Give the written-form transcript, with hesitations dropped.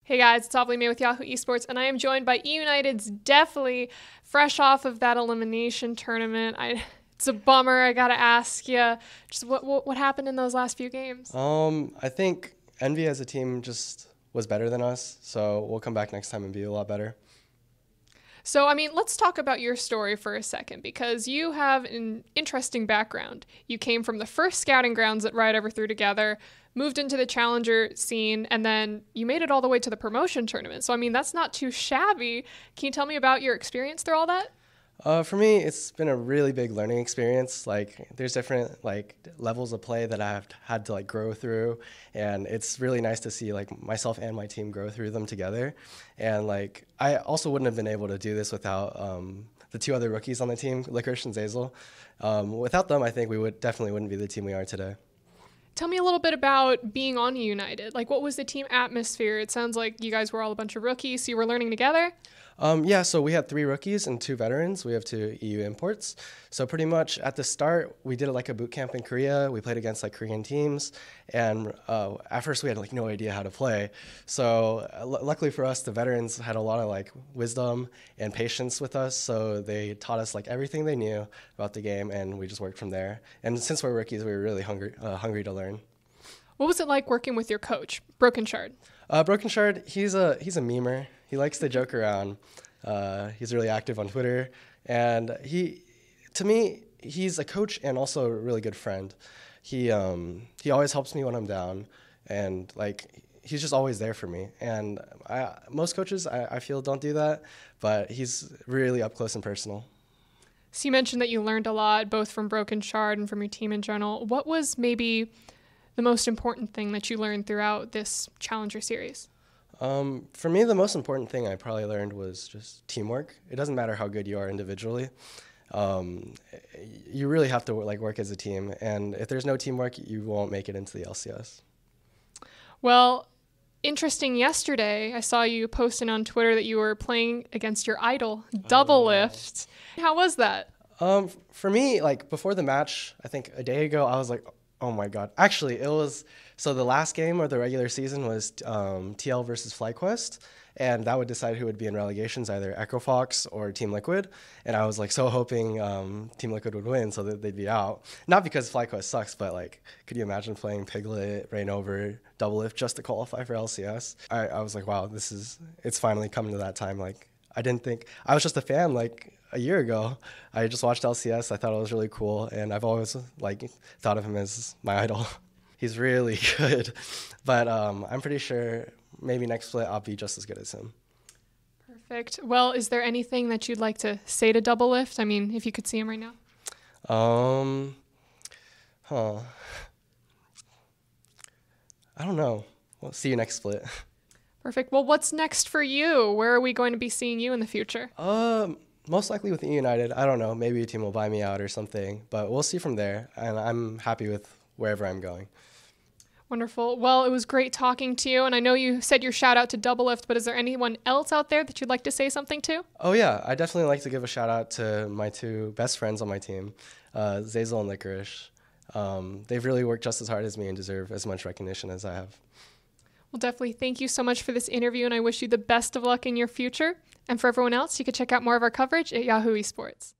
Hey guys, it's Doublelift with Yahoo Esports, and I am joined by eUnited's Deftly, fresh off of that elimination tournament. It's a bummer. I gotta ask you, just what happened in those last few games? I think Envy as a team just was better than us, so we'll come back next time and be a lot better. So, let's talk about your story for a second, because you have an interesting background. You came from the first scouting grounds that Riot ever threw together, moved into the challenger scene, and then you made it all the way to the promotion tournament. So, that's not too shabby. Can you tell me about your experience through all that? For me, it's been a really big learning experience. There's different levels of play that I've had to grow through, and it's really nice to see myself and my team grow through them together. And I also wouldn't have been able to do this without the two other rookies on the team, Licorice and Zazel. Without them, I think we definitely wouldn't be the team we are today. Tell me a little bit about being on United. What was the team atmosphere? It sounds like you guys were all a bunch of rookies, so you were learning together? Yeah, so we had 3 rookies and 2 veterans. We have 2 EU imports. So pretty much at the start, we did like a boot camp in Korea. We played against Korean teams, and at first we had no idea how to play. So luckily for us, the veterans had a lot of wisdom and patience with us. So they taught us everything they knew about the game, and we just worked from there. And since we're rookies, we were really hungry to learn. What was it like working with your coach, Broken Shard? Broken Shard, he's a memer. He likes to joke around. He's really active on Twitter, and to me, he's a coach and also a really good friend. He always helps me when I'm down, and he's just always there for me. And most coaches I feel don't do that, but he's really up close and personal. So you mentioned that you learned a lot, both from Broken Shard and from your team in general. What was maybe the most important thing that you learned throughout this Challenger series? For me, the most important thing I probably learned was just teamwork. It doesn't matter how good you are individually. You really have to work as a team, and if there's no teamwork, you won't make it into the LCS. Well, interesting, yesterday I saw you posting on Twitter that you were playing against your idol, Doublelift. Yeah. How was that? For me, before the match, I think a day ago, I was like, oh my God. Actually, so the last game of the regular season was TL versus FlyQuest, and that would decide who would be in relegations, either Echo Fox or Team Liquid. And I was so hoping Team Liquid would win so that they'd be out. Not because FlyQuest sucks, but could you imagine playing Piglet, Rainover, Doublelift just to qualify for LCS? I was like, wow, it's finally coming to that time. I didn't think, I was just a fan a year ago. I just watched LCS. I thought it was really cool, and I've always thought of him as my idol. He's really good, but I'm pretty sure maybe next split I'll be just as good as him. Perfect. Well, is there anything that you'd like to say to Doublelift? If you could see him right now. I don't know. We'll see you next split. Perfect. Well, what's next for you? Where are we going to be seeing you in the future? Most likely with eUnited. I don't know. Maybe a team will buy me out or something, but we'll see from there. And I'm happy with wherever I'm going. Wonderful. Well, it was great talking to you. And I know you said your shout out to Doublelift, but is there anyone else out there that you'd like to say something to? Oh, yeah. I definitely like to give a shout out to my 2 best friends on my team, Zazel and Licorice. They've really worked just as hard as me and deserve as much recognition as I have. Well, definitely thank you so much for this interview, and I wish you the best of luck in your future. And for everyone else, you can check out more of our coverage at Yahoo Esports.